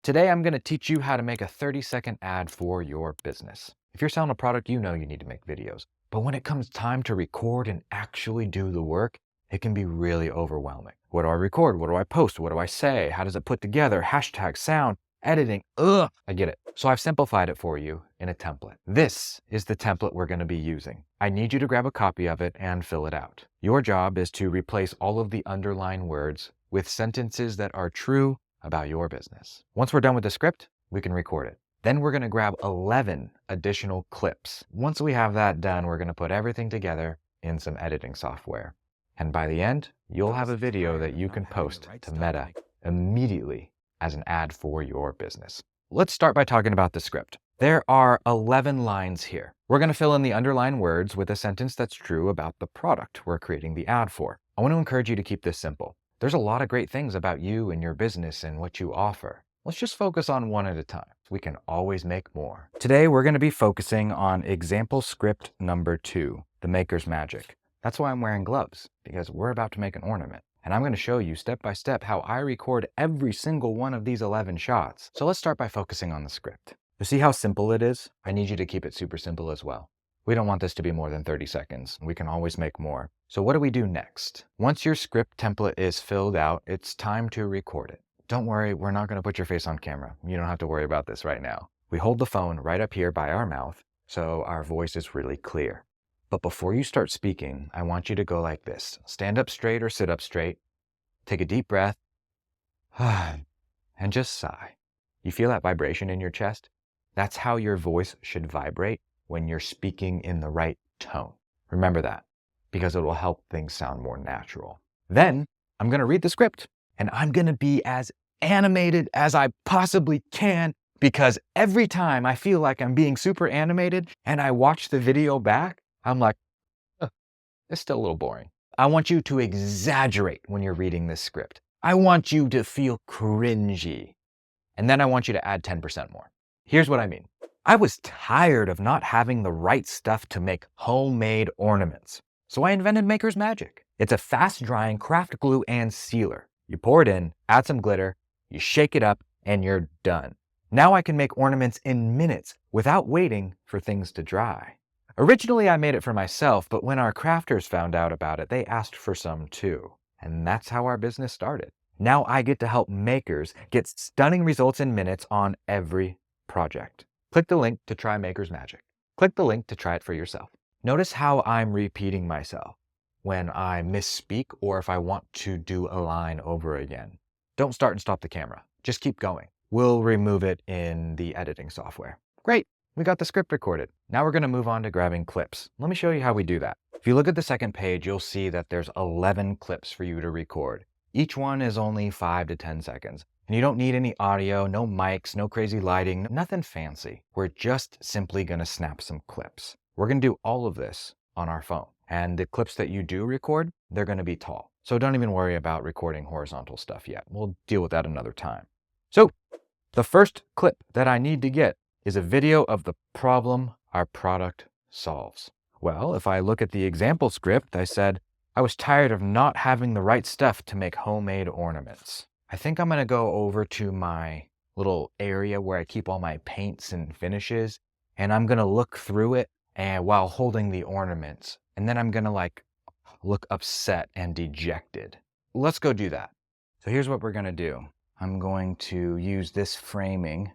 Today, I'm going to teach you how to make a 30-second ad for your business. If you're selling a product, you know you need to make videos. But when it comes time to record and actually do the work, it can be really overwhelming. What do I record? What do I post? What do I say? How does it put together? Hashtag, sound, editing. Ugh, I get it. So I've simplified it for you in a template. This is the template we're going to be using. I need you to grab a copy of it and fill it out. Your job is to replace all of the underlined words with sentences that are true about your business. Once we're done with the script, we can record it. Then we're going to grab 11 additional clips. Once we have that done, we're going to put everything together in some editing software. And by the end, you'll have a video that you can post to Meta immediately as an ad for your business. Let's start by talking about the script. There are 11 lines here. We're going to fill in the underlined words with a sentence that's true about the product we're creating the ad for. I want to encourage you to keep this simple. There's a lot of great things about you and your business and what you offer. Let's just focus on one at a time. We can always make more. Today, we're going to be focusing on example script number 2, the Maker's Magic. That's why I'm wearing gloves, because we're about to make an ornament. And I'm going to show you step by step how I record every single one of these 11 shots. So let's start by focusing on the script. You see how simple it is? I need you to keep it super simple as well. We don't want this to be more than 30 seconds. We can always make more. So what do we do next? Once your script template is filled out, it's time to record it. Don't worry, we're not going to put your face on camera. You don't have to worry about this right now. We hold the phone right up here by our mouth, so our voice is really clear. But before you start speaking, I want you to go like this. Stand up straight or sit up straight. Take a deep breath. And just sigh. You feel that vibration in your chest? That's how your voice should vibrate when you're speaking in the right tone. Remember that, because it will help things sound more natural. Then I'm going to read the script, and I'm going to be as animated as I possibly can, because every time I feel like I'm being super animated and I watch the video back, I'm like, it's still a little boring. I want you to exaggerate when you're reading this script. I want you to feel cringy. And then I want you to add 10% more. Here's what I mean. I was tired of not having the right stuff to make homemade ornaments. So I invented Maker's Magic. It's a fast-drying craft glue and sealer. You pour it in, add some glitter, you shake it up, and you're done. Now I can make ornaments in minutes without waiting for things to dry. Originally, I made it for myself, but when our crafters found out about it, they asked for some too. And that's how our business started. Now I get to help makers get stunning results in minutes on every project. Click the link to try Maker's Magic. Click the link to try it for yourself. Notice how I'm repeating myself when I misspeak or if I want to do a line over again. Don't start and stop the camera. Just keep going. We'll remove it in the editing software. Great. We got the script recorded. Now we're going to move on to grabbing clips. Let me show you how we do that. If you look at the second page, you'll see that there's 11 clips for you to record. Each one is only 5 to 10 seconds. And you don't need any audio, no mics, no crazy lighting, nothing fancy. We're just simply going to snap some clips. We're going to do all of this on our phone. And the clips that you do record, they're going to be tall. So don't even worry about recording horizontal stuff yet. We'll deal with that another time. So the first clip that I need to get is a video of the problem our product solves. Well, if I look at the example script, I said, I was tired of not having the right stuff to make homemade ornaments. I think I'm going to go over to my little area where I keep all my paints and finishes, and I'm going to look through it and while holding the ornaments. And then I'm going to look upset and dejected. Let's go do that. So here's what we're going to do. I'm going to use this framing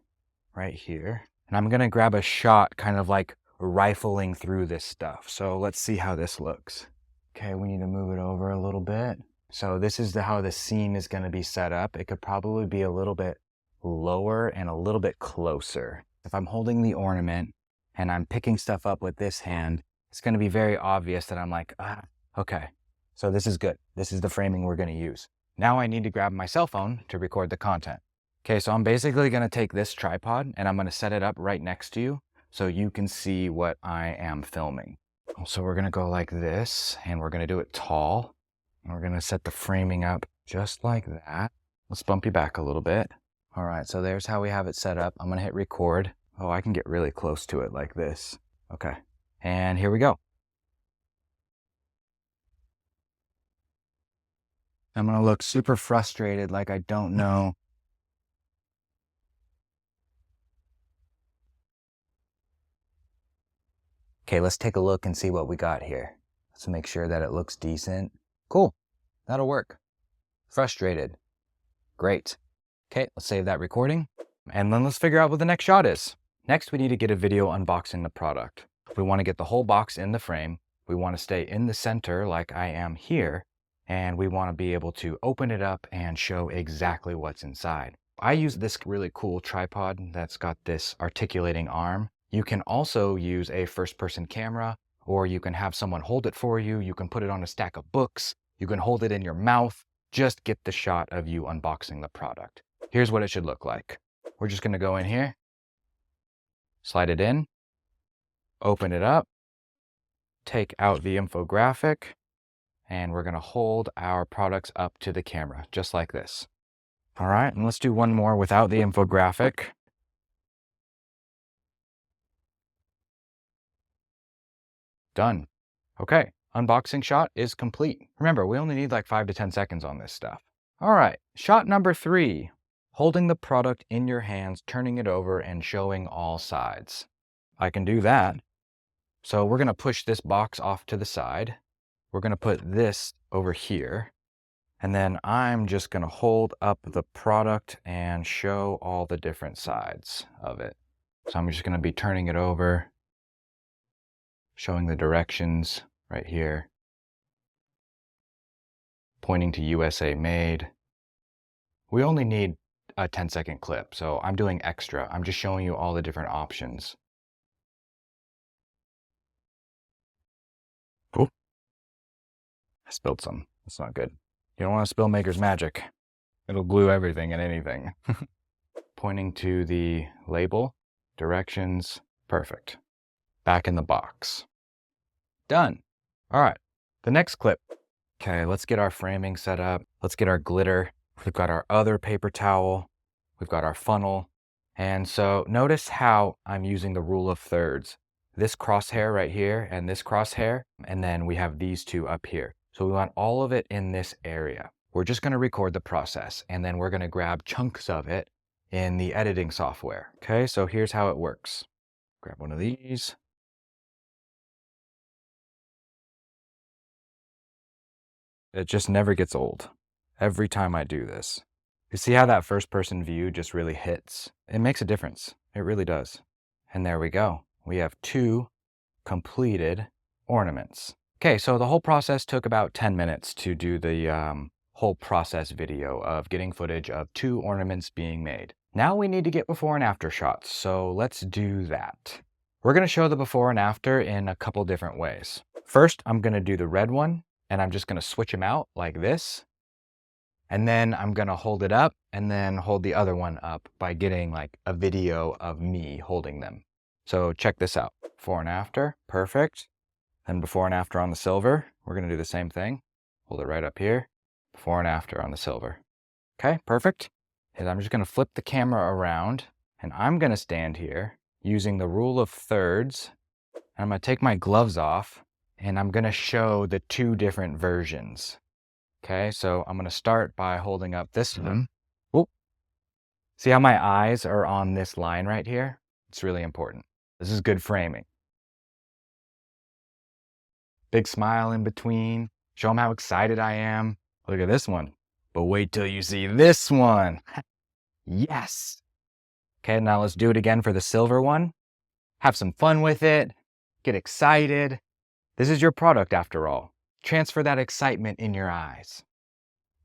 right here, and I'm going to grab a shot kind of like rifling through this stuff. So let's see how this looks. Okay, we need to move it over a little bit. So this is how the scene is going to be set up. It could probably be a little bit lower and a little bit closer. If I'm holding the ornament and I'm picking stuff up with this hand, it's going to be very obvious that I'm like, okay, so this is good. This is the framing we're going to use. Now I need to grab my cell phone to record the content. Okay, so I'm basically going to take this tripod and I'm going to set it up right next to you so you can see what I am filming. So we're going to go like this, and we're going to do it tall. And we're going to set the framing up just like that. Let's bump you back a little bit. All right, so there's how we have it set up. I'm going to hit record. Oh, I can get really close to it like this. Okay, and here we go. I'm going to look super frustrated, like I don't know Okay, let's take a look and see what we got here. Let's make sure that it looks decent. Cool, that'll work. Frustrated, great. Okay, let's save that recording. And then let's figure out what the next shot is. Next, we need to get a video unboxing the product. We want to get the whole box in the frame. We want to stay in the center like I am here. And we want to be able to open it up and show exactly what's inside. I use this really cool tripod that's got this articulating arm. You can also use a first-person camera, or you can have someone hold it for you. You can put it on a stack of books. You can hold it in your mouth. Just get the shot of you unboxing the product. Here's what it should look like. We're just going to go in here, slide it in, open it up, take out the infographic, and we're going to hold our products up to the camera, just like this. All right, and let's do one more without the infographic. Done. Okay, unboxing shot is complete. Remember, we only need like 5 to 10 seconds on this stuff. All right, shot number 3. Holding the product in your hands, turning it over, and showing all sides. I can do that. So we're going to push this box off to the side. We're going to put this over here. And then I'm just going to hold up the product and show all the different sides of it. So I'm just going to be turning it over, showing the directions right here, pointing to USA made. We only need a 10-second clip, so I'm doing extra. I'm just showing you all the different options. Oh, I spilled some. That's not good. You don't want to spill Maker's Magic. It'll glue everything and anything. Pointing to the label, directions, perfect. Back in the box. Done. All right, the next clip. Okay, let's get our framing set up. Let's get our glitter. We've got our other paper towel. We've got our funnel. And so notice how I'm using the rule of thirds. This crosshair right here and this crosshair, and then we have these two up here. So we want all of it in this area. We're just going to record the process, and then we're going to grab chunks of it in the editing software. Okay, so here's how it works. Grab one of these. It just never gets old. Every time I do this. You see how that first person view just really hits? It makes a difference. It really does. And there we go. We have 2 completed ornaments. Okay, so the whole process took about 10 minutes to do the whole process video of getting footage of 2 ornaments being made. Now we need to get before and after shots, so let's do that. We're going to show the before and after in a couple different ways. First, I'm going to do the red one, and I'm just going to switch them out like this. And then I'm going to hold it up and then hold the other one up by getting like a video of me holding them. So check this out. Before and after, perfect. Then before and after on the silver, we're going to do the same thing. Hold it right up here. Before and after on the silver. Okay, perfect. And I'm just going to flip the camera around, and I'm going to stand here using the rule of thirds. And I'm going to take my gloves off, and I'm going to show the 2 different versions. Okay, so I'm going to start by holding up this one. Whoop. See how my eyes are on this line right here? It's really important. This is good framing. Big smile in between. Show them how excited I am. Look at this one. But wait till you see this one. Yes. Okay, now let's do it again for the silver one. Have some fun with it. Get excited. This is your product after all. Transfer that excitement in your eyes.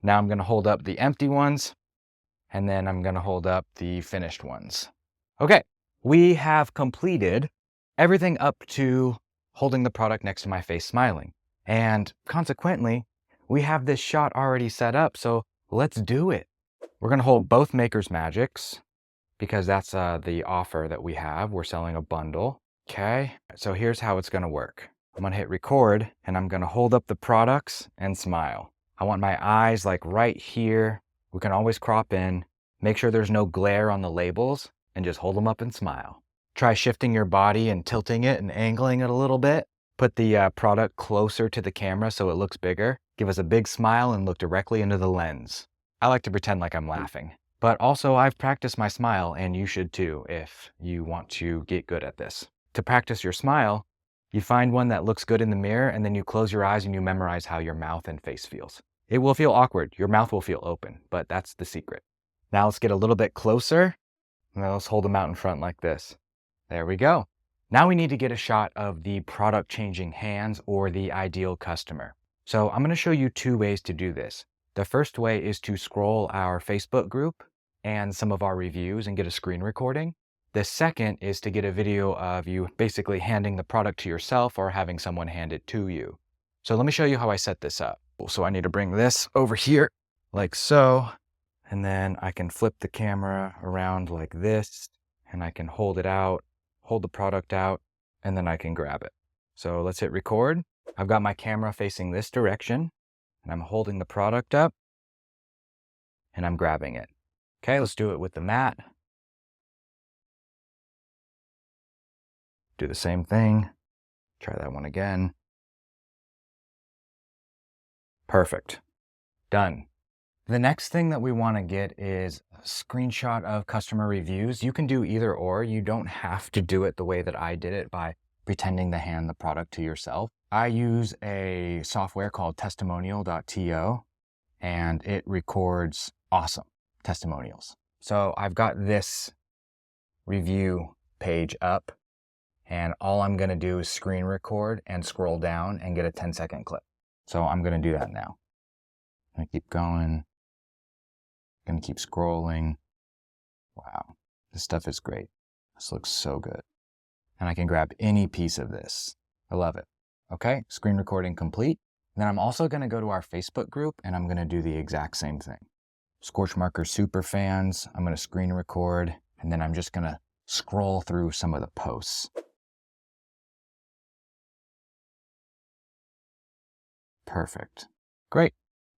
Now I'm going to hold up the empty ones, and then I'm going to hold up the finished ones. Okay, we have completed everything up to holding the product next to my face smiling. And consequently, we have this shot already set up, so let's do it. We're going to hold both Maker's Magics because that's the offer that we have. We're selling a bundle. Okay, so here's how it's going to work. I'm going to hit record, and I'm going to hold up the products and smile. I want my eyes like right here. We can always crop in. Make sure there's no glare on the labels, and just hold them up and smile. Try shifting your body and tilting it and angling it a little bit. Put the product closer to the camera so it looks bigger. Give us a big smile and look directly into the lens. I like to pretend like I'm laughing. But also, I've practiced my smile, and you should too if you want to get good at this. To practice your smile, You find one that looks good in the mirror, and then you close your eyes and you memorize how your mouth and face feels. It will feel awkward. Your mouth will feel open, but that's the secret. Now let's get a little bit closer. Now let's hold them out in front like this. There we go. Now we need to get a shot of the product changing hands or the ideal customer. So I'm going to show you two ways to do this. The first way is to scroll our Facebook group and some of our reviews and get a screen recording. The second is to get a video of you basically handing the product to yourself or having someone hand it to you. So let me show you how I set this up. So I need to bring this over here like so, and then I can flip the camera around like this, and I can hold it out, hold the product out, and then I can grab it. So let's hit record. I've got my camera facing this direction, and I'm holding the product up, and I'm grabbing it. Okay, let's do it with the mat. Do the same thing. Try that one again. Perfect. Done. The next thing that we want to get is a screenshot of customer reviews. You can do either or. You don't have to do it the way that I did it by pretending to hand the product to yourself. I use a software called testimonial.to, and it records awesome testimonials. So I've got this review page up, and all I'm going to do is screen record and scroll down and get a 10-second clip. So I'm going to do that now. I'm going to keep going. I'm going to keep scrolling. Wow, this stuff is great. This looks so good. And I can grab any piece of this. I love it. Okay, screen recording complete. Then I'm also going to go to our Facebook group, and I'm going to do the exact same thing. Scorch Marker super fans. I'm going to screen record, and then I'm just going to scroll through some of the posts. Perfect. Great.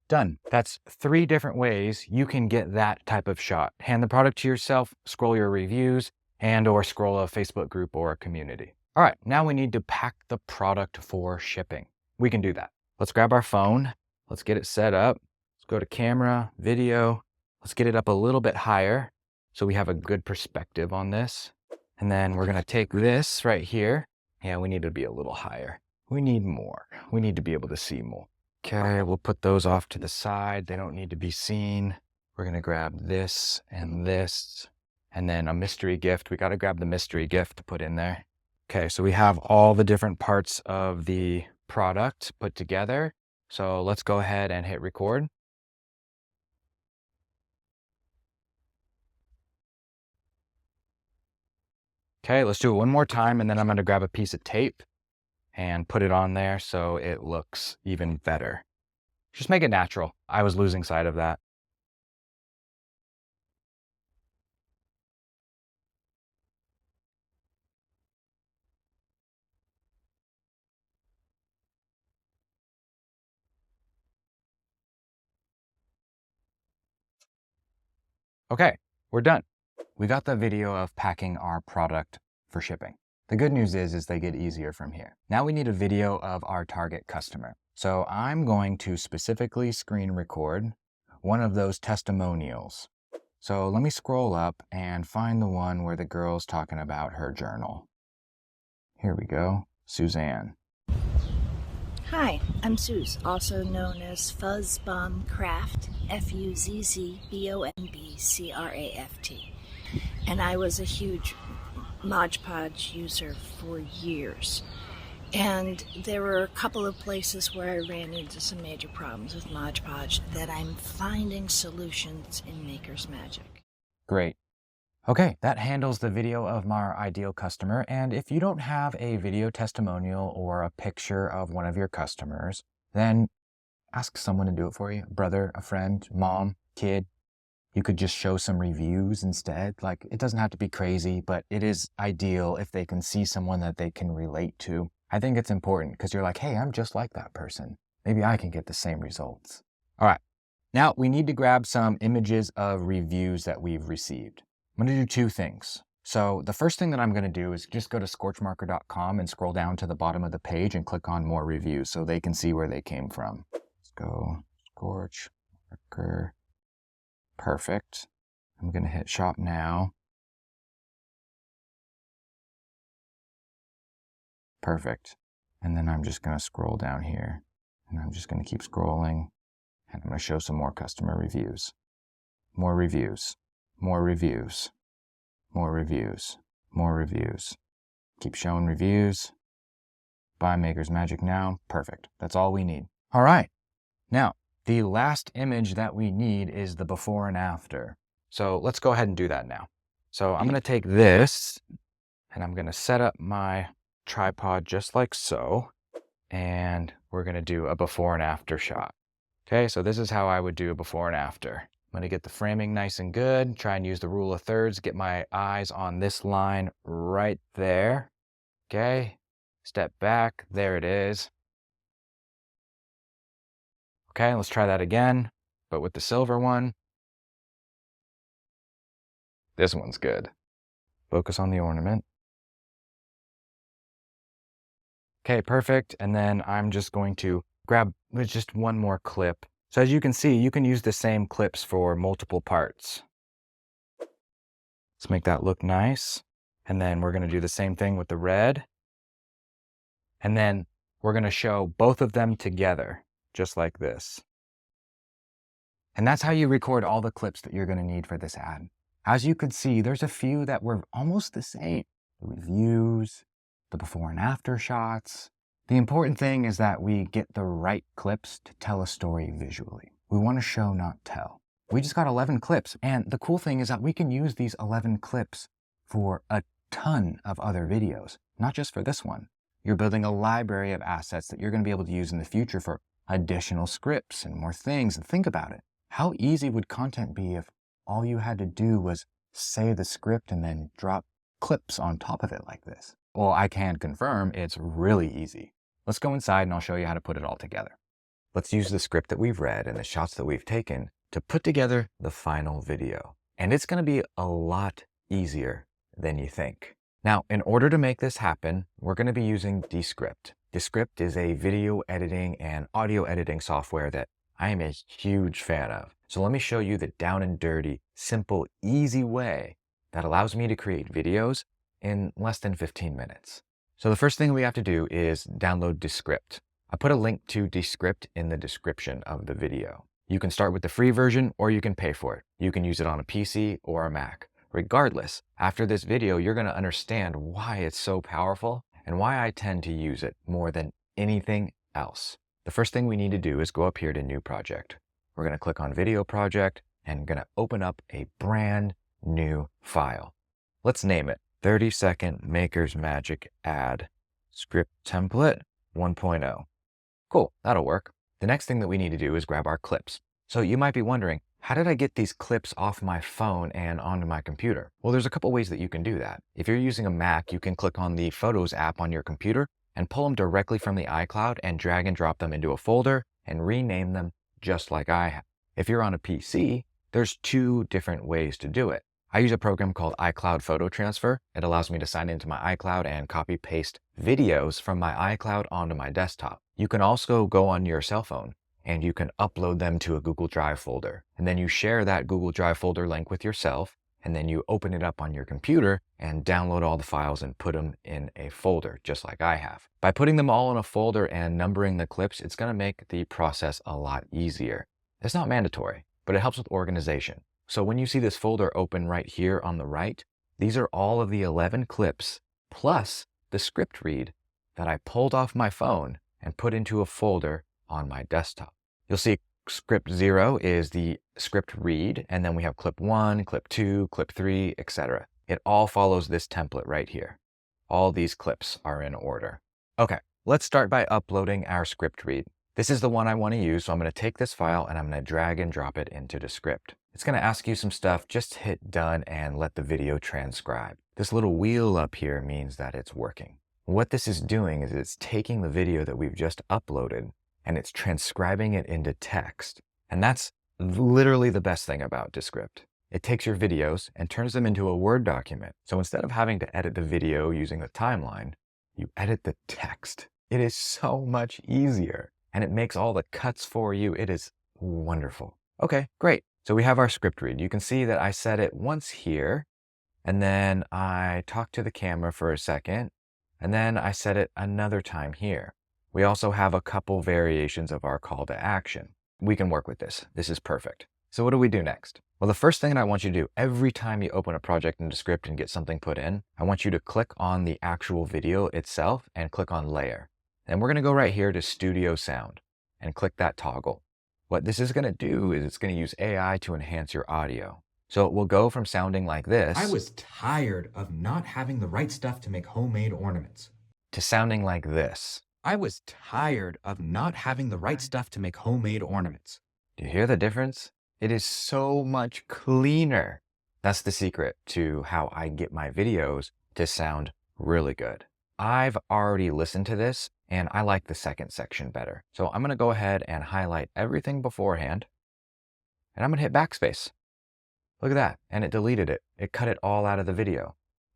Done. That's 3 different ways you can get that type of shot. Hand the product to yourself, scroll your reviews, and or scroll a Facebook group or a community. All right, now we need to pack the product for shipping. We can do that. Let's grab our phone. Let's get it set up. Let's go to camera, video. Let's get it up a little bit higher so we have a good perspective on this. And then we're going to take this right here. Yeah, we need to be a little higher. We need more. We need to be able to see more. Okay, we'll put those off to the side. They don't need to be seen. We're going to grab this, and then a mystery gift. We got to grab the mystery gift to put in there. Okay, so we have all the different parts of the product put together. So let's go ahead and hit record. Okay, let's do it one more time, and then I'm going to grab a piece of tape and put it on there so it looks even better. Just make it natural. I was losing sight of that. Okay, we're done. We got the video of packing our product for shipping. The good news is they get easier from here. Now we need a video of our target customer. So I'm going to specifically screen record one of those testimonials. So let me scroll up and find the one where the girl's talking about her journal. Here we go, Suzanne. Hi, I'm Suze, also known as Fuzzbomb Craft, Fuzzbombcraft, and I was a huge Mod Podge user for years. And there were a couple of places where I ran into some major problems with Mod Podge that I'm finding solutions in Maker's Magic. Great. Okay, that handles the video of our ideal customer. And if you don't have a video testimonial or a picture of one of your customers, then ask someone to do it for you. A brother, a friend, mom, kid. You could just show some reviews instead. Like, it doesn't have to be crazy, but it is ideal if they can see someone that they can relate to. I think it's important because you're like, hey, I'm just like that person. Maybe I can get the same results. All right, now we need to grab some images of reviews that we've received. I'm going to do 2 things. So the first thing that I'm going to do is just go to scorchmarker.com and scroll down to the bottom of the page and click on more reviews so they can see where they came from. Let's go Scorch Marker. Perfect. I'm going to hit shop now. Perfect. And then I'm just going to scroll down here, and I'm just going to keep scrolling, and I'm going to show some more customer reviews. More reviews, more reviews, more reviews, more reviews. Keep showing reviews. Buy Maker's Magic now. Perfect. That's all we need. All right. Now, the last image that we need is the before and after. So let's go ahead and do that now. So I'm going to take this, and I'm going to set up my tripod just like so. And we're going to do a before and after shot. Okay, so this is how I would do a before and after. I'm going to get the framing nice and good, try and use the rule of thirds, get my eyes on this line right there. Okay, step back, there it is. Okay, let's try that again, but with the silver one. This one's good. Focus on the ornament. Okay, perfect. And then I'm just going to grab just one more clip. So as you can see, you can use the same clips for multiple parts. Let's make that look nice. And then we're going to do the same thing with the red. And then we're going to show both of them together, just like this. And that's how you record all the clips that you're going to need for this ad. As you could see, there's a few that were almost the same. The reviews, the before and after shots. The important thing is that we get the right clips to tell a story visually. We want to show, not tell. We just got 11 clips, and the cool thing is that we can use these 11 clips for a ton of other videos, not just for this one. You're building a library of assets that you're going to be able to use in the future for additional scripts and more things. And think about it. How easy would content be if all you had to do was say the script and then drop clips on top of it like this? Well, I can confirm it's really easy. Let's go inside and I'll show you how to put it all together. Let's use the script that we've read and the shots that we've taken to put together the final video. And it's going to be a lot easier than you think. Now, in order to make this happen, we're going to be using Descript. Descript is a video editing and audio editing software that I am a huge fan of. So let me show you the down and dirty, simple, easy way that allows me to create videos in less than 15 minutes. So the first thing we have to do is download Descript. I put a link to Descript in the description of the video. You can start with the free version or you can pay for it. You can use it on a PC or a Mac. Regardless, after this video, you're going to understand why it's so powerful and why I tend to use it more than anything else. The first thing we need to do is go up here to New Project. We're going to click on Video Project and going to open up a brand new file. Let's name it 30-second Maker's Magic Ad Script Template 1.0. Cool, that'll work. The next thing that we need to do is grab our clips. So you might be wondering, how did I get these clips off my phone and onto my computer? Well, there's a couple ways that you can do that. If you're using a Mac, you can click on the Photos app on your computer and pull them directly from the iCloud and drag and drop them into a folder and rename them just like I have. If you're on a PC, there's two different ways to do it. I use a program called iCloud Photo Transfer. It allows me to sign into my iCloud and copy paste videos from my iCloud onto my desktop. You can also go on your cell phone and you can upload them to a Google Drive folder. And then you share that Google Drive folder link with yourself, and then you open it up on your computer and download all the files and put them in a folder, just like I have. By putting them all in a folder and numbering the clips, it's going to make the process a lot easier. It's not mandatory, but it helps with organization. So when you see this folder open right here on the right, these are all of the 11 clips plus the script read that I pulled off my phone and put into a folder on my desktop. You'll see script 0 is the script read, and then we have clip 1, clip 2, clip 3, etc. It all follows this template right here. All these clips are in order. Okay, let's start by uploading our script read. This is the one I want to use, so I'm going to take this file and I'm going to drag and drop it into Descript. It's going to ask you some stuff, just hit done and let the video transcribe. This little wheel up here means that it's working. What this is doing is it's taking the video that we've just uploaded and it's transcribing it into text. And that's literally the best thing about Descript. It takes your videos and turns them into a Word document. So instead of having to edit the video using the timeline, you edit the text. It is so much easier and it makes all the cuts for you. It is wonderful. Okay, great. So we have our script read. You can see that I set it once here and then I talk to the camera for a second And then I set it another time here. We also have a couple variations of our call to action. We can work with this. This is perfect. So what do we do next? Well, the first thing that I want you to do every time you open a project into Script and get something put in, I want you to click on the actual video itself and click on Layer. Then we're going to go right here to Studio Sound and click that toggle. What this is going to do is it's going to use AI to enhance your audio. So it will go from sounding like this. I was tired of not having the right stuff to make homemade ornaments. To sounding like this. I was tired of not having the right stuff to make homemade ornaments. Do you hear the difference? It is so much cleaner. That's the secret to how I get my videos to sound really good. I've already listened to this and I like the second section better. So I'm going to go ahead and highlight everything beforehand and I'm going to hit backspace. Look at that. And it deleted it. It cut it all out of the video.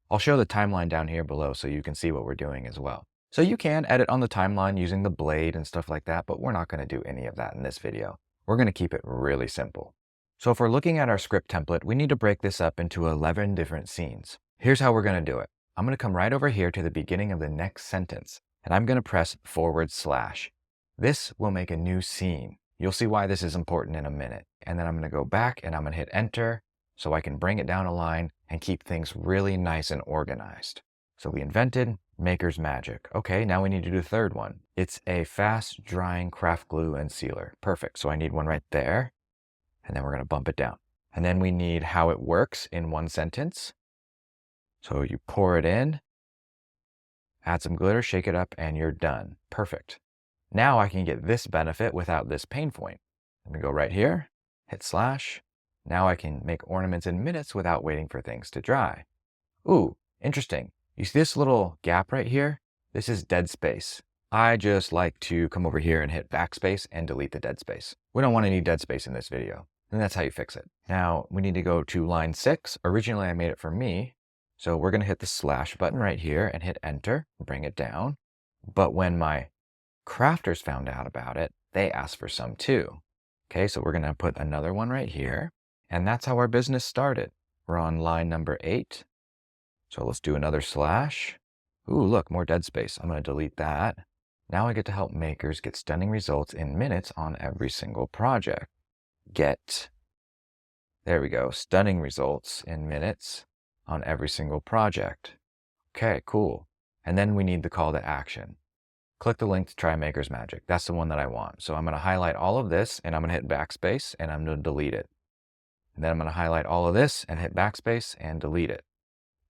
I'll show the timeline down here below so you can see what we're doing as well. So you can edit on the timeline using the blade and stuff like that, but we're not going to do any of that in this video. We're going to keep it really simple. So if we're looking at our script template, we need to break this up into 11 different scenes. Here's how we're going to do it. I'm going to come right over here to the beginning of the next sentence, and I'm going to press /. This will make a new scene. You'll see why this is important in a minute. And then I'm going to go back and I'm going to hit enter so I can bring it down a line and keep things really nice and organized. So we invented Maker's Magic. Okay, now we need to do the third one. It's a fast drying craft glue and sealer. Perfect. So I need one right there. And then we're going to bump it down. And then we need how it works in one sentence. So you pour it in, add some glitter, shake it up, and you're done. Perfect. Now I can get this benefit without this pain point. Let me go right here, hit /. Now I can make ornaments in minutes without waiting for things to dry. Ooh, interesting. You see this little gap right here? This is dead space. I just like to come over here and hit backspace and delete the dead space. We don't want any dead space in this video. And that's how you fix it. Now we need to go to line 6. Originally I made it for me. So we're going to hit the / button right here and hit enter, bring it down. But when my crafters found out about it, they asked for some too. Okay, so we're going to put another one right here. And that's how our business started. We're on line number 8. So let's do another /. Ooh, look, more dead space. I'm going to delete that. Now I get to help makers get stunning results in minutes on every single project. There we go, stunning results in minutes on every single project. Okay, cool. And then we need the call to action. Click the link to try Maker's Magic. That's the one that I want. So I'm going to highlight all of this and I'm going to hit backspace and I'm going to delete it. And then I'm going to highlight all of this and hit backspace and delete it.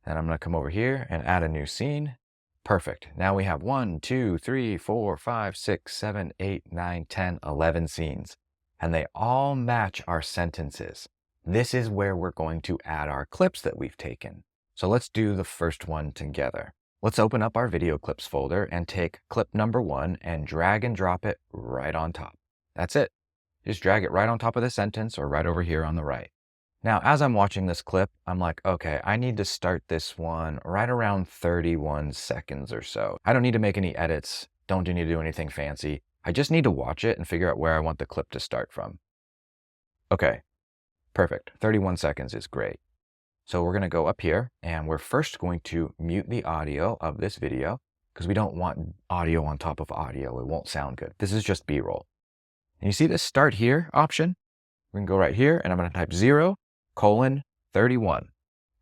Then I'm going to come over here and add a new scene. Perfect. Now we have 1, 2, 3, 4, 5, 6, 7, 8, 9, 10, 11 scenes. And they all match our sentences. This is where we're going to add our clips that we've taken. So let's do the first one together. Let's open up our video clips folder and take clip number 1 and drag and drop it right on top. That's it. Just drag it right on top of the sentence or right over here on the right. Now, as I'm watching this clip, I'm like, okay, I need to start this one right around 31 seconds or so. I don't need to make any edits. Don't need to do anything fancy. I just need to watch it and figure out where I want the clip to start from. Okay, perfect. 31 seconds is great. So we're going to go up here and we're first going to mute the audio of this video because we don't want audio on top of audio. It won't sound good. This is just B-roll. And you see this start here option? We can go right here and I'm going to type 0:31.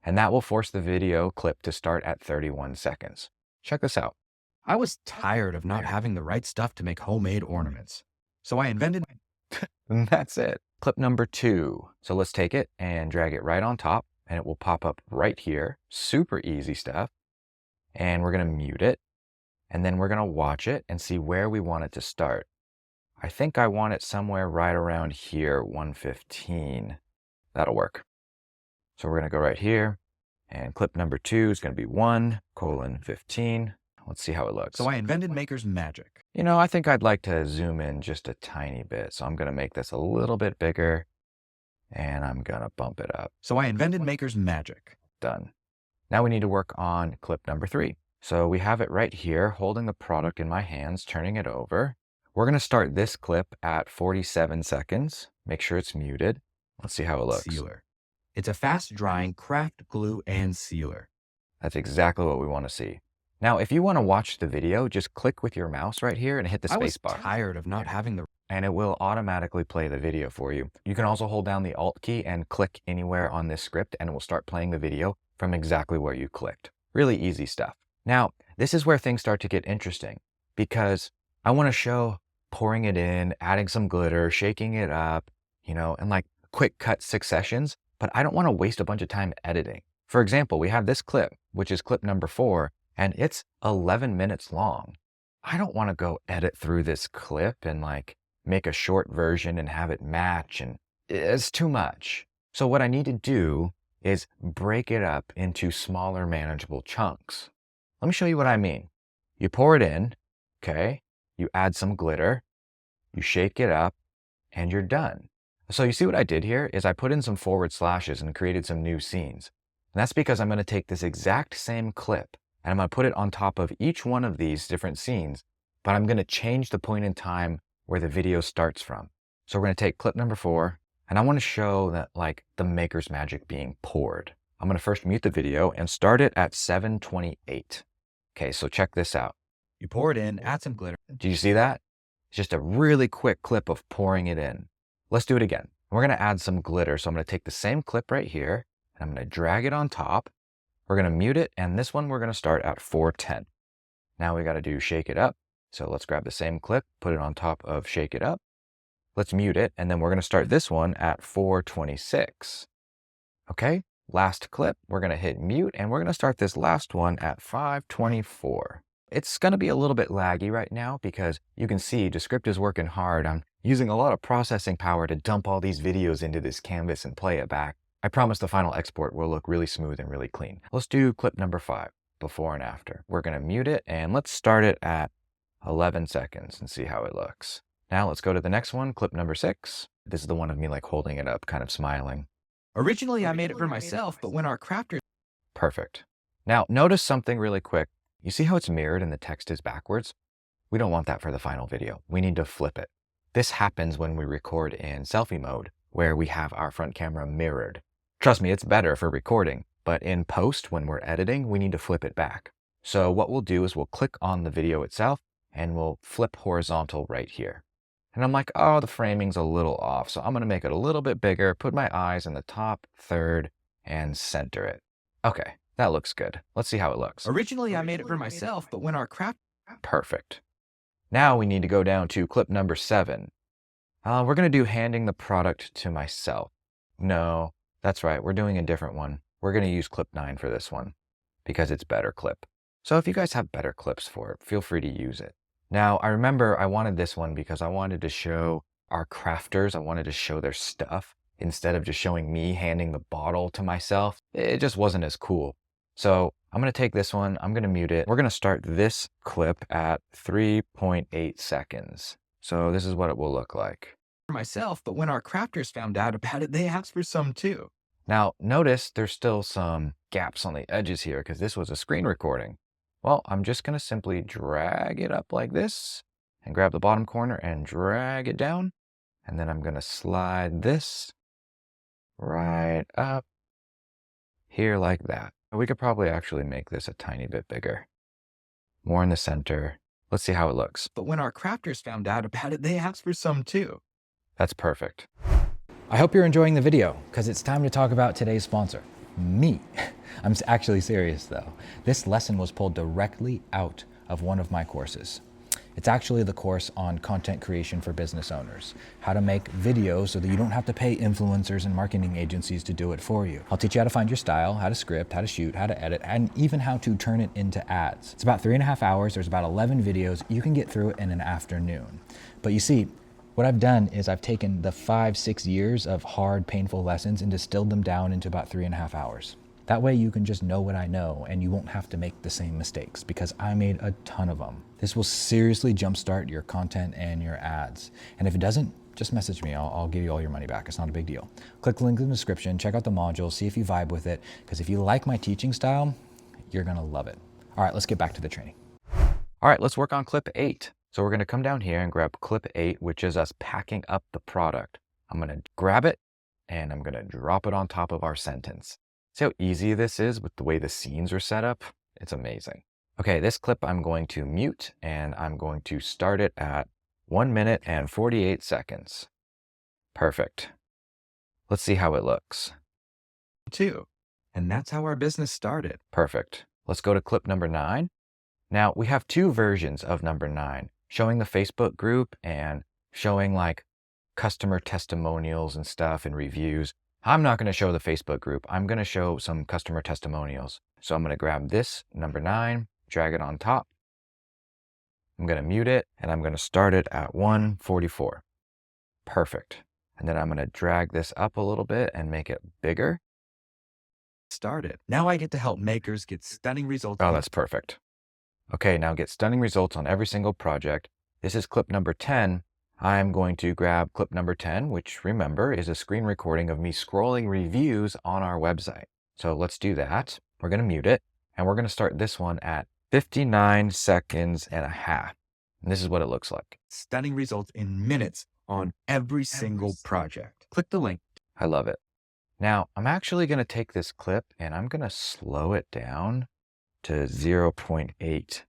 And that will force the video clip to start at 31 seconds. Check this out. I was tired of not having the right stuff to make homemade ornaments. So I invented... And that's it. Clip number 2. So let's take it and drag it right on top and it will pop up right here. Super easy stuff. And we're going to mute it. And then we're going to watch it and see where we want it to start. I think I want it somewhere right around here, 1:15. That'll work. So we're going to go right here and clip number 2 is going to be 1:15. Let's see how it looks. So I invented Maker's Magic. You know, I think I'd like to zoom in just a tiny bit. So I'm going to make this a little bit bigger and I'm going to bump it up. So I invented Maker's Magic. Done. Now we need to work on clip number 3. So we have it right here, holding the product in my hands, turning it over. We're going to start this clip at 47 seconds. Make sure it's muted. Let's see how it looks. Sealer. It's a fast drying craft glue and sealer. That's exactly what we want to see. Now, if you want to watch the video, just click with your mouse right here and hit the I was space bar. tired of not having the And it will automatically play the video for you. You can also hold down the Alt key and click anywhere on this script and it will start playing the video from exactly where you clicked. Really easy stuff. Now, this is where things start to get interesting because I want to show pouring it in, adding some glitter, shaking it up, and like quick cut successions, but I don't want to waste a bunch of time editing. For example, we have this clip, which is clip number 4, and it's 11 minutes long. I don't want to go edit through this clip and like make a short version and have it match, and it's too much. So what I need to do is break it up into smaller manageable chunks. Let me show you what I mean. You pour it in, okay? You add some glitter, you shake it up, and you're done. So you see what I did here is I put in some forward slashes and created some new scenes. And that's because I'm going to take this exact same clip and I'm going to put it on top of each one of these different scenes, but I'm going to change the point in time where the video starts from. So we're going to take clip number 4, and I want to show that like the maker's magic being poured. I'm going to first mute the video and start it at 7:28. Okay, so check this out. You pour it in, add some glitter. Do you see that? It's just a really quick clip of pouring it in. Let's do it again. We're going to add some glitter. So I'm going to take the same clip right here and I'm going to drag it on top. We're going to mute it. And this one, we're going to start at 4:10. Now we got to do shake it up. So let's grab the same clip, put it on top of shake it up. Let's mute it. And then we're going to start this one at 4:26. Okay. Last clip, we're going to hit mute and we're going to start this last one at 5:24. It's going to be a little bit laggy right now because you can see Descript is working hard. I'm using a lot of processing power to dump all these videos into this canvas and play it back. I promise the final export will look really smooth and really clean. Let's do clip number 5, before and after. We're going to mute it and let's start it at 11 seconds and see how it looks. Now let's go to the next one, clip number 6. This is the one of me like holding it up, kind of smiling. Originally, I made it for myself, but when our crafters... Perfect. Now notice something really quick. You see how it's mirrored and the text is backwards? We don't want that for the final video. We need to flip it. This happens when we record in selfie mode, where we have our front camera mirrored. Trust me, it's better for recording, but in post, when we're editing, we need to flip it back. So what we'll do is we'll click on the video itself and we'll flip horizontal right here. And I'm like, oh, the framing's a little off. So I'm going to make it a little bit bigger, put my eyes in the top third and center it. Okay, that looks good. Let's see how it looks. Originally, I made it for myself, but when our craft... Perfect. Now we need to go down to clip number 7. We're going to do handing the product to myself. No, that's right. We're doing a different one. We're going to use clip 9 for this one because it's better clip. So if you guys have better clips for it, feel free to use it. Now, I remember I wanted this one because I wanted to show our crafters. I wanted to show their stuff instead of just showing me handing the bottle to myself. It just wasn't as cool. So I'm going to take this one. I'm going to mute it. We're going to start this clip at 3.8 seconds. So this is what it will look like. For myself, but when our crafters found out about it, they asked for some too. Now, notice there's still some gaps on the edges here because this was a screen recording. Well, I'm just going to simply drag it up like this and grab the bottom corner and drag it down. And then I'm going to slide this right up here like that. We could probably actually make this a tiny bit bigger. More in the center. Let's see how it looks. But when our crafters found out about it, they asked for some too. That's perfect. I hope you're enjoying the video because it's time to talk about today's sponsor, me. I'm actually serious though. This lesson was pulled directly out of one of my courses. It's actually the course on content creation for business owners, how to make videos so that you don't have to pay influencers and marketing agencies to do it for you. I'll teach you how to find your style, how to script, how to shoot, how to edit, and even how to turn it into ads. It's about 3.5 hours. There's about 11 videos. You can get through it in an afternoon. But you see, what I've done is I've taken the 5-6 years of hard, painful lessons and distilled them down into about 3.5 hours. That way you can just know what I know and you won't have to make the same mistakes because I made a ton of them. This will seriously jumpstart your content and your ads. And if it doesn't, just message me. I'll give you all your money back. It's not a big deal. Click the link in the description, check out the modules, see if you vibe with it. Because if you like my teaching style, you're gonna love it. All right, let's get back to the training. All right, let's work on clip 8. So we're gonna come down here and grab clip 8, which is us packing up the product. I'm gonna grab it and I'm gonna drop it on top of our sentence. See how easy this is with the way the scenes are set up? It's amazing. Okay, this clip I'm going to mute and I'm going to start it at 1 minute and 48 seconds. Perfect. Let's see how it looks. Too. And that's how our business started. Perfect. Let's go to clip number 9. Now we have 2 versions of number 9, showing the Facebook group and showing like customer testimonials and stuff and reviews. I'm not going to show the Facebook group. I'm going to show some customer testimonials. So I'm going to grab this number 9, drag it on top. I'm going to mute it and I'm going to start it at 1:44. Perfect. And then I'm going to drag this up a little bit and make it bigger. Started. Now I get to help makers get stunning results. Oh, that's perfect. Okay, now get stunning results on every single project. This is clip number 10. I'm going to grab clip number 10, which remember is a screen recording of me scrolling reviews on our website. So let's do that. We're going to mute it and we're going to start this one at 59 seconds and a half. And this is what it looks like. Stunning results in minutes on every single project. Click the link. I love it. Now I'm actually going to take this clip and I'm going to slow it down to 0.8,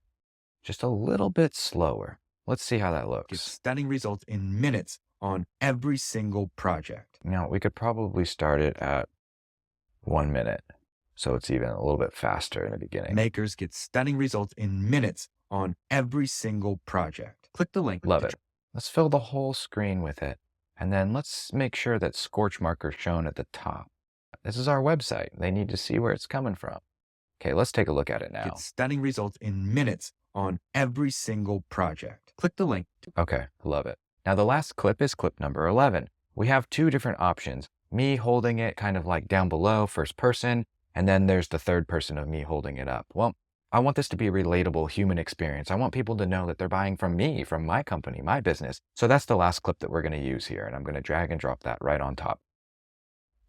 just a little bit slower. Let's see how that Get looks. stunning results in minutes on every single project. Now we could probably start it at 1 minute. So it's even a little bit faster in the beginning. Makers get stunning results in minutes on every single project. Click the link. Love it. Let's fill the whole screen with it. And then let's make sure that Scorch Marker is shown at the top. This is our website. They need to see where it's coming from. Okay, let's take a look at it now. Get stunning results in minutes on every single project. Click the link. Okay, love it. Now the last clip is clip number 11. We have 2 different options. Me holding it kind of like down below, first person, and then there's the third person of me holding it up. Well, I want this to be a relatable human experience. I want people to know that they're buying from me, from my company, my business. So that's the last clip that we're going to use here, and I'm going to drag and drop that right on top.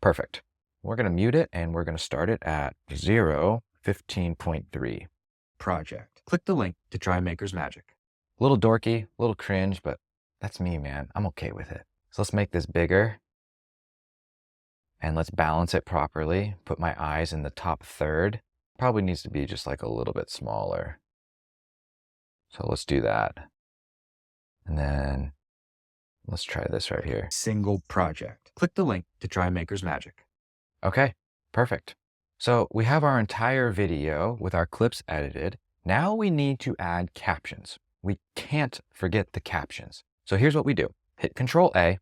Perfect. We're going to mute it and we're going to start it at 15.3. Project. Click the link to try Maker's Magic. A little dorky, a little cringe, but that's me, man. I'm okay with it. So let's make this bigger. And let's balance it properly. Put my eyes in the top third. Probably needs to be just like a little bit smaller. So let's do that. And then let's try this right here. Single project. Click the link to try Maker's Magic. Okay, perfect. So we have our entire video with our clips edited. Now we need to add captions. We can't forget the captions. So here's what we do. Hit Control A,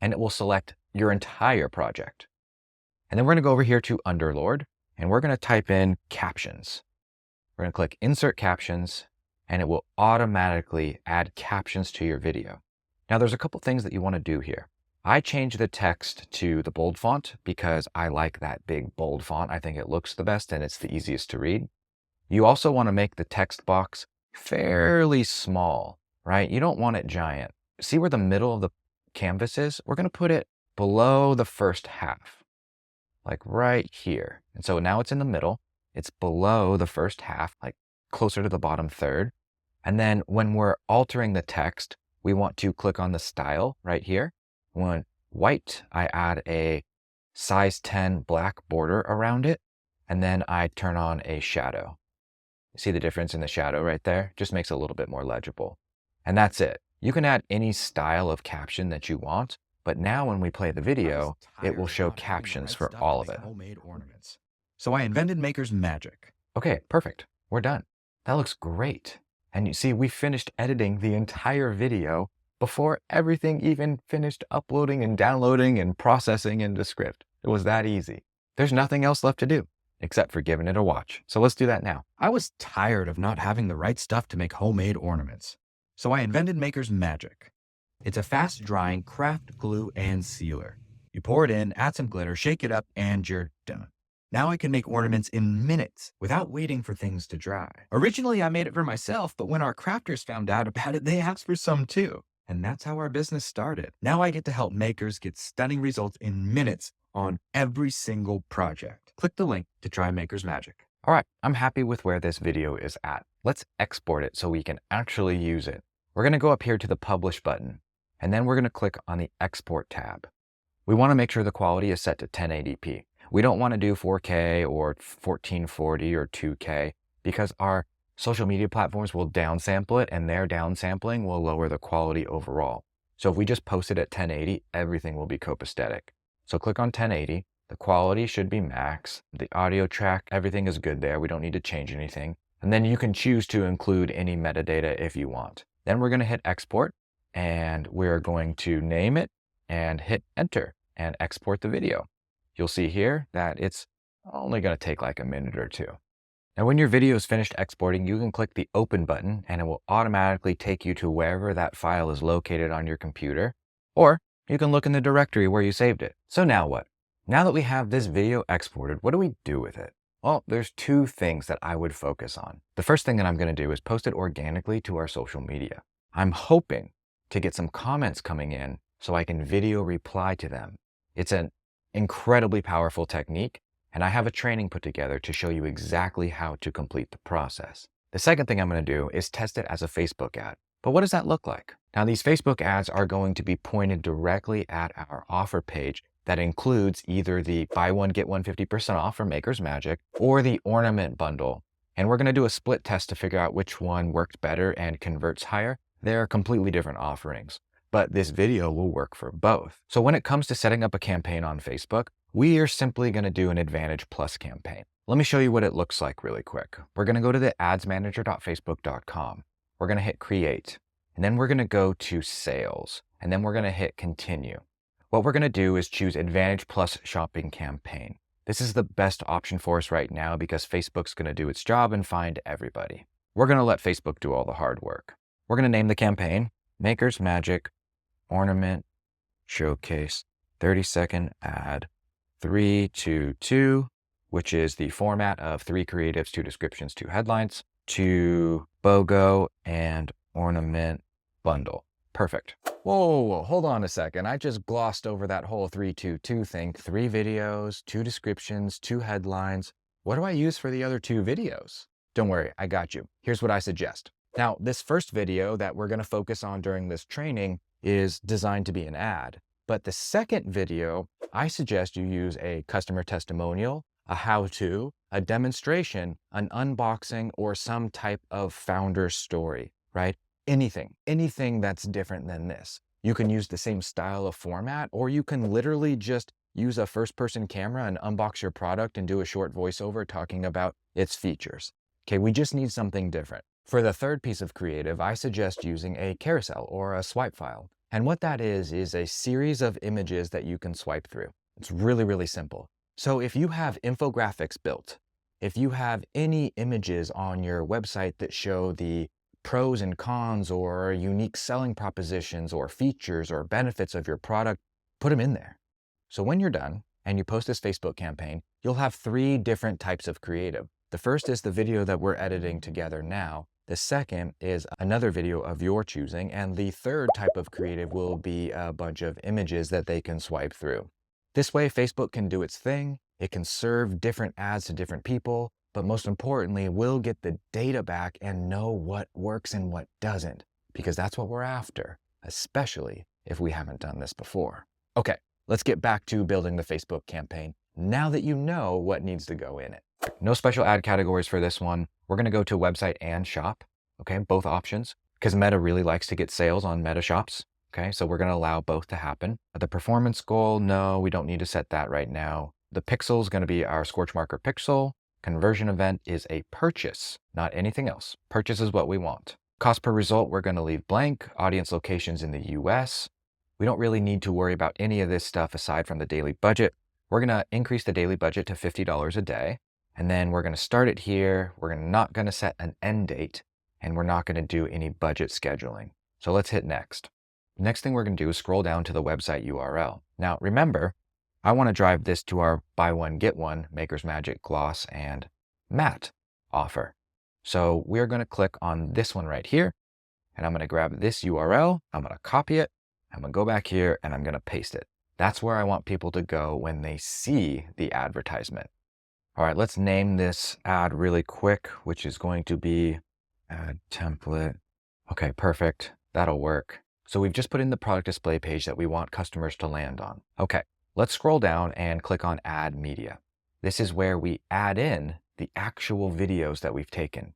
and it will select your entire project. And then we're going to go over here to Underlord, and we're going to type in captions. We're going to click Insert Captions, and it will automatically add captions to your video. Now there's a couple things that you want to do here. I changed the text to the bold font because I like that big bold font. I think it looks the best and it's the easiest to read. You also want to make the text box fairly small, right? You don't want it giant. See where the middle of the canvas is? We're going to put it below the first half, like right here. And so now it's in the middle. It's below the first half, like closer to the bottom third. And then when we're altering the text, we want to click on the style right here. When white, I add a size 10 black border around it, and then I turn on a shadow. See the difference in the shadow right there? Just makes it a little bit more legible. And that's it. You can add any style of caption that you want, but now when we play the video, it will show captions for all of it. Homemade ornaments. So I invented Maker's Magic. Okay, perfect. We're done. That looks great. And you see, we finished editing the entire video before everything even finished uploading and downloading and processing into script. It was that easy. There's nothing else left to do except for giving it a watch. So let's do that now. I was tired of not having the right stuff to make homemade ornaments. So I invented Maker's Magic. It's a fast-drying craft glue and sealer. You pour it in, add some glitter, shake it up, and you're done. Now I can make ornaments in minutes without waiting for things to dry. Originally, I made it for myself, but when our crafters found out about it, they asked for some too. And that's how our business started. Now I get to help makers get stunning results in minutes on every single project. Click the link to try Maker's Magic. All right, I'm happy with where this video is at. Let's export it so we can actually use it. We're going to go up here to the Publish button, and then we're going to click on the Export tab. We want to make sure the quality is set to 1080p. We don't want to do 4K or 1440 or 2K because our social media platforms will downsample it, and their downsampling will lower the quality overall. So if we just post it at 1080, everything will be copacetic. So click on 1080. The quality should be max. The audio track, everything is good there. We don't need to change anything. And then you can choose to include any metadata if you want. Then we're going to hit export, and we're going to name it and hit enter and export the video. You'll see here that it's only going to take like a minute or two. Now, when your video is finished exporting, you can click the open button and it will automatically take you to wherever that file is located on your computer, or you can look in the directory where you saved it. So now what? Now that we have this video exported, what do we do with it? Well, there's two things that I would focus on. The first thing that I'm going to do is post it organically to our social media. I'm hoping to get some comments coming in so I can video reply to them. It's an incredibly powerful technique, and I have a training put together to show you exactly how to complete the process. The second thing I'm going to do is test it as a Facebook ad. But what does that look like? Now, these Facebook ads are going to be pointed directly at our offer page that includes either the buy one, get one 50% off from Maker's Magic or the ornament bundle. And we're going to do a split test to figure out which one works better and converts higher. They're completely different offerings, but this video will work for both. So when it comes to setting up a campaign on Facebook, we are simply going to do an Advantage Plus campaign. Let me show you what it looks like really quick. We're going to go to the adsmanager.facebook.com. We're going to hit create, and then we're going to go to sales, and then we're going to hit continue. What we're going to do is choose Advantage Plus shopping campaign. This is the best option for us right now because Facebook's going to do its job and find everybody. We're going to let Facebook do all the hard work. We're going to name the campaign Maker's Magic Ornament Showcase 30-second ad 322, which is the format of 3 creatives, 2 descriptions, 2 headlines, to BOGO and ornament bundle. Perfect. Whoa, hold on a second. I just glossed over that whole 322 thing. 3 videos, 2 descriptions, 2 headlines. What do I use for the other 2 videos? Don't worry, I got you. Here's what I suggest. Now, this first video that we're going to focus on during this training is designed to be an ad. But the second video, I suggest you use a customer testimonial, a how-to, a demonstration, an unboxing, or some type of founder story, right? Anything that's different than this. You can use the same style of format, or you can literally just use a first-person camera and unbox your product and do a short voiceover talking about its features. Okay, we just need something different. For the third piece of creative, I suggest using a carousel or a swipe file. And what that is a series of images that you can swipe through. It's really, really simple. So if you have infographics built, if you have any images on your website that show the pros and cons or unique selling propositions or features or benefits of your product, put them in there. So when you're done and you post this Facebook campaign, you'll have 3 different types of creative. The first is the video that we're editing together now. The second is another video of your choosing. And the third type of creative will be a bunch of images that they can swipe through. This way, Facebook can do its thing. It can serve different ads to different people. But most importantly, we'll get the data back and know what works and what doesn't, because that's what we're after, especially if we haven't done this before. Okay, let's get back to building the Facebook campaign now that you know what needs to go in it. No special ad categories for this one. We're going to go to website and shop, okay, both options, because Meta really likes to get sales on Meta shops, okay, so we're going to allow both to happen. The performance goal, no, we don't need to set that right now. The pixel is going to be our Scorch Marker pixel. Conversion event is a purchase, not anything else. Purchase is what we want. Cost per result, we're going to leave blank. Audience locations in the US. We don't really need to worry about any of this stuff aside from the daily budget. We're going to increase the daily budget to $50 a day. And then we're going to start it here. We're not going to set an end date, and we're not going to do any budget scheduling. So let's hit next. Next thing we're going to do is scroll down to the website URL. Now, remember, I want to drive this to our buy one, get one Maker's Magic gloss and matte offer. So we're going to click on this one right here, and I'm going to grab this URL. I'm going to copy it. I'm going to go back here, and I'm going to paste it. That's where I want people to go when they see the advertisement. All right, let's name this ad really quick, which is going to be ad template. Okay, perfect. That'll work. So we've just put in the product display page that we want customers to land on. Okay, let's scroll down and click on add media. This is where we add in the actual videos that we've taken.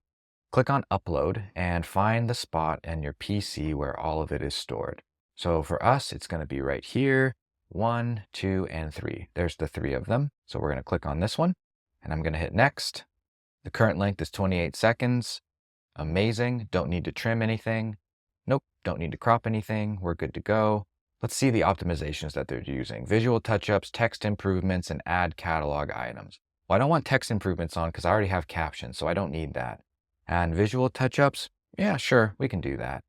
Click on Upload and find the spot in your PC where all of it is stored. So for us, it's going to be right here, 1, 2, and 3. There's the 3 of them. So we're going to click on this one, and I'm going to hit Next. The current length is 28 seconds. Amazing. Don't need to trim anything. Nope, don't need to crop anything. We're good to go. Let's see the optimizations that they're using. Visual touch-ups, text improvements, and add catalog items. Well, I don't want text improvements on because I already have captions, so I don't need that. And visual touch-ups, yeah, sure, we can do that.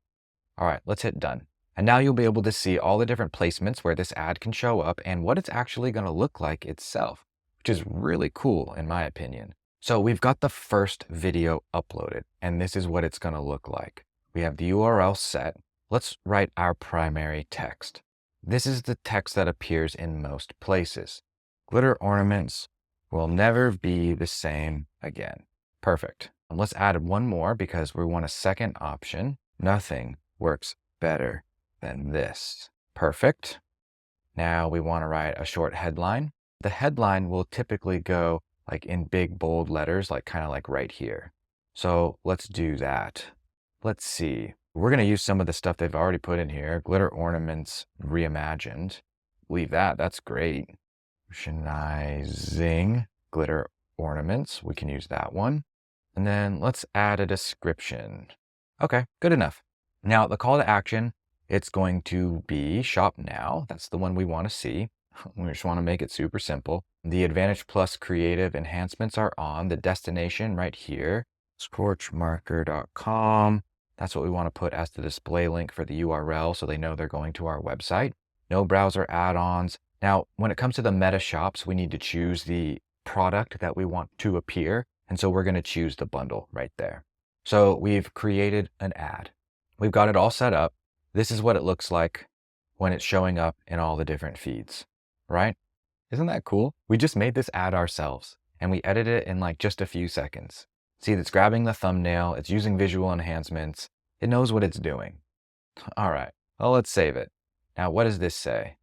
All right, let's hit done. And now you'll be able to see all the different placements where this ad can show up and what it's actually going to look like itself, which is really cool in my opinion. So we've got the first video uploaded, and this is what it's going to look like. We have the URL set. Let's write our primary text. This is the text that appears in most places. Glitter ornaments will never be the same again. Perfect. And let's add one more because we want a second option. Nothing works better than this. Perfect. Now we want to write a short headline. The headline will typically go like in big bold letters, like kind of like right here. So let's do that. Let's see. We're going to use some of the stuff they've already put in here. Glitter ornaments reimagined. Leave that. That's great. Merchandising glitter ornaments. We can use that one. And then let's add a description. Okay, good enough. Now the call to action, it's going to be shop now. That's the one we want to see. We just want to make it super simple. The Advantage Plus creative enhancements are on. The destination right here, scorchmarker.com. That's what we want to put as the display link for the URL so they know they're going to our website. No browser add-ons. Now, when it comes to the meta shops, we need to choose the product that we want to appear. And so we're going to choose the bundle right there. So we've created an ad. We've got it all set up. This is what it looks like when it's showing up in all the different feeds, right? Isn't that cool? We just made this ad ourselves and we edited it in like just a few seconds. See, it's grabbing the thumbnail. It's using visual enhancements. It knows what it's doing. All right, well, let's save it. Now, what does this say?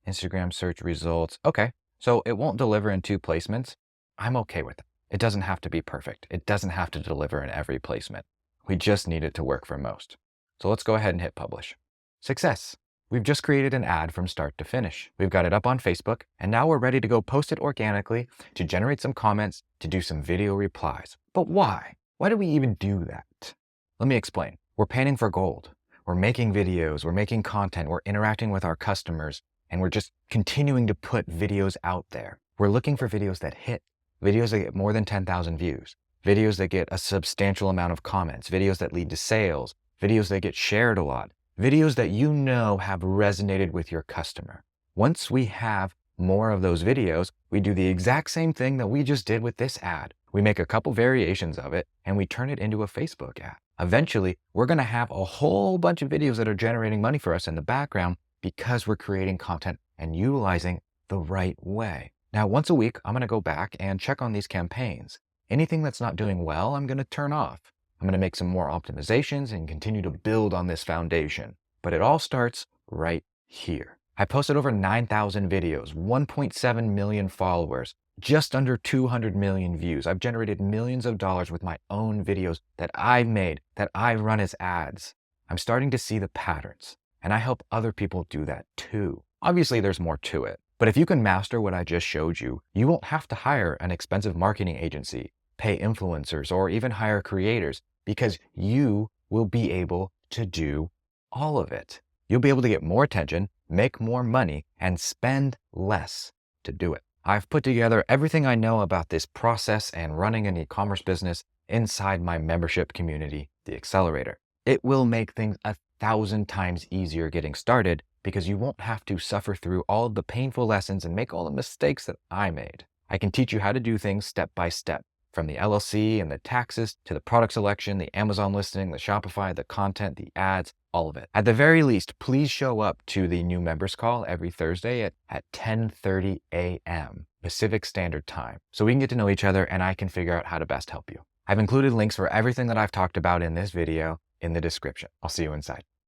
Instagram search results. Okay, so it won't deliver in 2 placements. I'm okay with it. It doesn't have to be perfect. It doesn't have to deliver in every placement. We just need it to work for most. So let's go ahead and hit publish. Success. We've just created an ad from start to finish. We've got it up on Facebook, and now we're ready to go post it organically, to generate some comments, to do some video replies. But why? Why do we even do that? Let me explain. We're painting for gold. We're making videos, we're making content, we're interacting with our customers, and we're just continuing to put videos out there. We're looking for videos that hit, videos that get more than 10,000 views, videos that get a substantial amount of comments, videos that lead to sales, videos that get shared a lot, videos that you know have resonated with your customer. Once we have more of those videos, we do the exact same thing that we just did with this ad. We make a couple variations of it and we turn it into a Facebook ad. Eventually, we're going to have a whole bunch of videos that are generating money for us in the background because we're creating content and utilizing the right way. Now, once a week, I'm going to go back and check on these campaigns. Anything that's not doing well, I'm going to turn off. I'm going to make some more optimizations and continue to build on this foundation. But it all starts right here. I posted over 9,000 videos, 1.7 million followers, just under 200 million views. I've generated millions of dollars with my own videos that I've made, that I've run as ads. I'm starting to see the patterns, and I help other people do that too. Obviously, there's more to it. But if you can master what I just showed you, you won't have to hire an expensive marketing agency, pay influencers, or even hire creators, because you will be able to do all of it. You'll be able to get more attention, make more money, and spend less to do it. I've put together everything I know about this process and running an e-commerce business inside my membership community, the Accelerator. It will make things 1,000 times easier getting started because you won't have to suffer through all of the painful lessons and make all the mistakes that I made. I can teach you how to do things step by step, from the LLC and the taxes to the product selection, the Amazon listing, the Shopify, the content, the ads, all of it. At the very least, please show up to the new members call every Thursday at 10:30 a.m. Pacific Standard Time so we can get to know each other and I can figure out how to best help you. I've included links for everything that I've talked about in this video in the description. I'll see you inside.